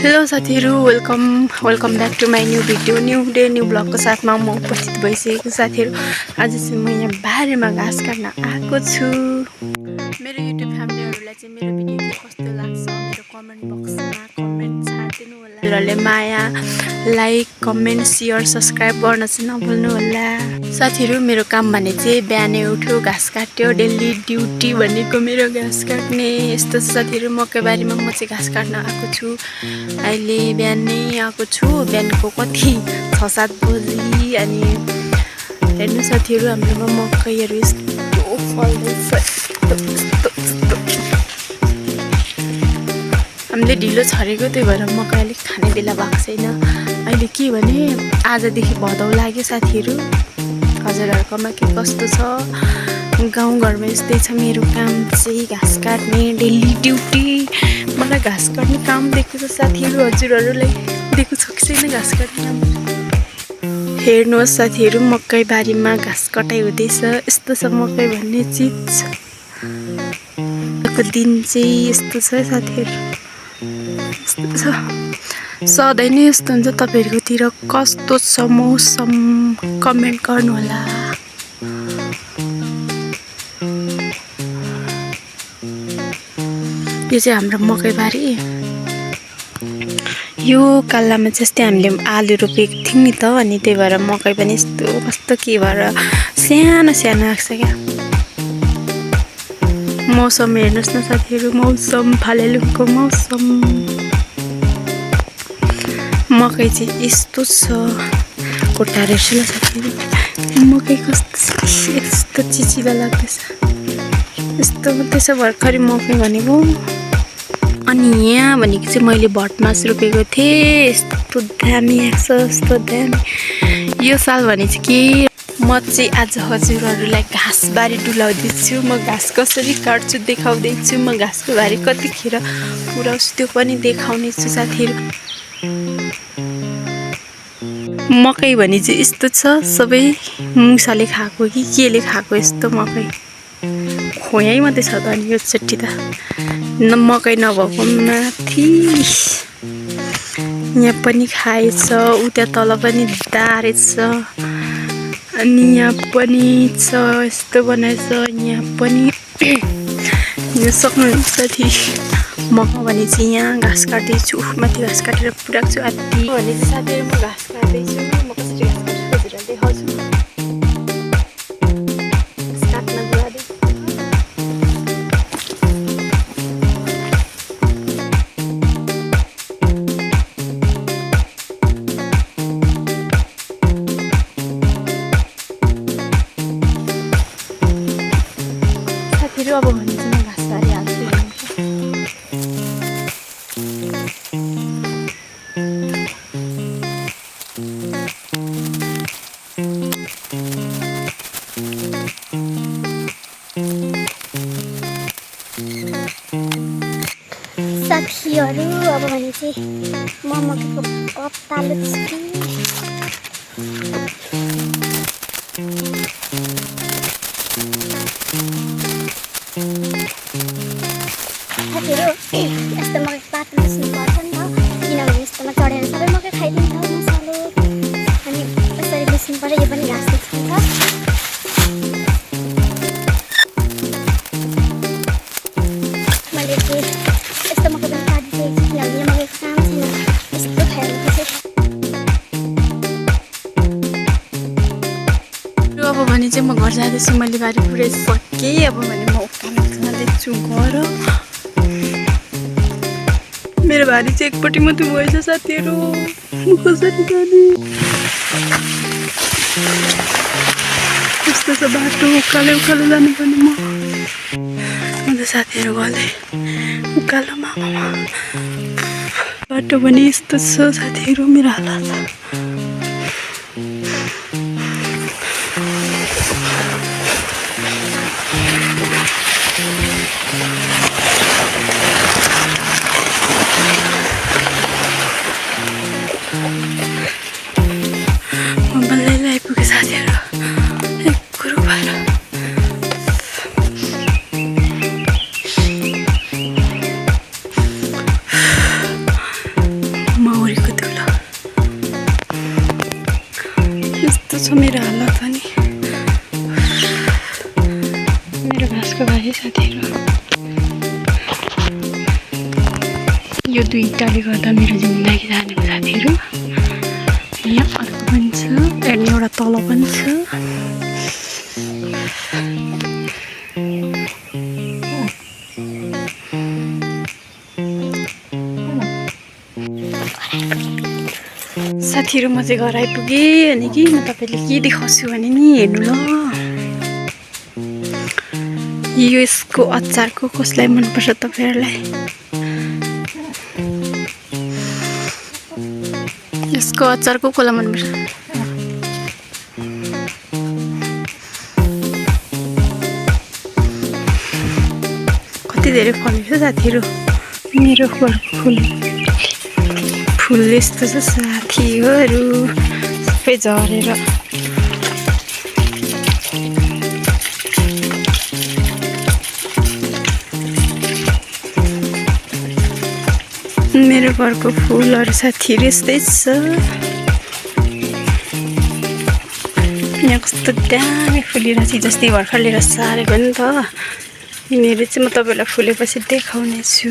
Hello साथीहरु, welcome back to my new video, new day new ब्लगको साथमा म उपस्थित भइसकेको साथीहरु। आज चाहिँ म यहाँ बारीमा घाँस काट्न आएको छु। मेरो युट्युब फ्यामिलीहरुलाई चाहिँ मेरो भिडियो के कस्तो लाग्छ मेरो कमेन्ट बक्समा कमेन्ट छाड्दिनु होला। हजुरहरुले माया, लाइक, कमेन्ट, शेयर, सब्स्क्राइब गर्न चाहिँ नभुल्नु होला। साथीहरु, मेरो काम भने चाहिँ बिहानै उठ्यो, घाँस काट्यो, डेली ड्युटी भनेको मेरो घाँस काट्ने। यस्तो साथीहरु, मकैबारीमा म चाहिँ घाँस काट्न आएको छु। अहिले बिहानै आएको छु, बिहानको कति 6-7 बजी। अनि हेर्नु साथीहरु, हाम्रोमा मकैहरु यस्तो फल्दैछ। हामीले ढिलो छरेको, त्यही भएर मकै अलिक खाने बेला भएको छैन। अहिले के भने आजदेखि भदौ लाग्यो साथीहरु। हजुरहरुकोमा के कस्तो छ? गाउँघरमा यस्तै छ। मेरो काम चाहिँ घाँस काट्ने, डेली ड्युटी। मलाई घाँस काट्ने काम देखेको छ साथीहरु। हजुरहरुलाई दिएको छ कि छैन घाँस काट्ने काम? हेर्नुहोस् साथीहरु, मकै बारीमा घाँस कटाइ हुँदैछ। यस्तो छ मकै भन्ने चीज। आजको दिन चाहिँ यस्तो छ साथीहरु। यस्तो छ। सधैँ नै यस्तो हुन्छ। तपाईहरुकोतिर कस्तो छ मौसम कमेन्ट गर्नु होला। यो चाहिँ हाम्रो मकैबारी। यो काल्लामा जस्तै हामीले आलु रोपेको थियौँ नि त, अनि त्यही भएर मकै पनि यस्तो कस्तो के भएर सानो सानो आएको छ क्या। मौसम हेर्नुहोस् न साथीहरु, मौसम फालेलुङको मौसम। मकै चाहिँ यस्तो छ। कोटा रहेछ ल साथीहरु। मकै कस्तो यस्तो चिचिला लाग्दैछ। यस्तो मात्रै छ भर्खरै मकै भनेको। अनि यहाँ भनेको चाहिँ मैले भटमास रोपेको थिएँ। यस्तो दामी आएको छ, यस्तो दामी। यो साल भने चाहिँ के, म चाहिँ आज हजुरहरुलाई घाँसबारी डुलाउँदैछु। म घाँस कसरी काट्छु देखाउँदैछु। म घाँसको बारी कतिखेर पुर्याउँछु त्यो पनि देखाउने छु साथीहरु। मकै भने चाहिँ यस्तो छ, सबै मुसाले खाएको कि केले खाएको यस्तो मकै। खोयै मात्रै छ त। अनि यो चट्टी त मकै नभएको माथि यहाँ पनि खाएछ, उता तल पनि दारेछ, अनि यहाँ पनि छ यस्तो बनाएछ। यहाँ पनि यो सक्नुहुन्छ साथी। मकै भने चाहिँ यहाँ घाँस काट्दैछु। माथि घाँस काटेर पुऱ्याएको छु आत्ति भने चाहिँ साथीहरु। म घाँस काट्दैछु। म कसरी घाँस काट्छु हजुरहरुलाई देखाउँछु। अब भने चाहिँ म घाँसबारी हाल्छु। साथीहरु, अब भने चाहिँ म मकैको पत्ता लुच्छु। साथीहरु, यस्तो मकै पात लुच्नु पर्छ नि त, किनभने यस्तोमा चढेर सबै मकै खाइदिन्छ मसालो। अनि यसरी लुच्नु पर्छ। यो पनि घाँस लुच्नु छ। मैले चाहिँ यस्तो मकै पनि काटिदिएको छु, किनभने यो मकैको काम छैन, यस्तो खाइहाल्नु पर्छ। अब भने चाहिँ म घर जाँदैछु। मैले बारी पुरै सकेँ। अब भने म उकालो जाँदैछु घर। मेरो बारी चाहिँ एकपट्टि मात्रै भएछ साथीहरु। म कसरी जाने? यस्तो छ बाटो, उकालो जानुपर्ने। म त साथीहरु गले उकालोमा बाटो पनि यस्तो छ साथीहरु। मेरो हालत बल्लै आइपुग्यो साथीहरु। एक कुरो भएर छ मेरो हालत अनि मेरो घाँसको बारी साथीहरू यो दुईटाले गर्दा मेरो जिन्दगी जानेको साथीहरू यहाँ अर्को पनि छ अनि एउटा तल पनि छ साथीहरू म चाहिँ घर आइपुगेँ अनि कि म तपाईँले के देखाउँछु भने नि हेर्नु ल यो यसको अचारको कसलाई मनपर्छ तपाईँहरूलाई यसको अचारको कसलाई मनपर्छ कति धेरै फलेको छ साथीहरू मेरो फुल यस्तो छ साथीहरू सबै झरेर मेरो घरको फुलहरू साथीहरू यस्तै छ यहाँ कस्तो दामी फुलिरहेछ जस्तै भर्खर लिएर सारेको नि त यिनीहरू चाहिँ म तपाईँलाई फुलेपछि देखाउने छु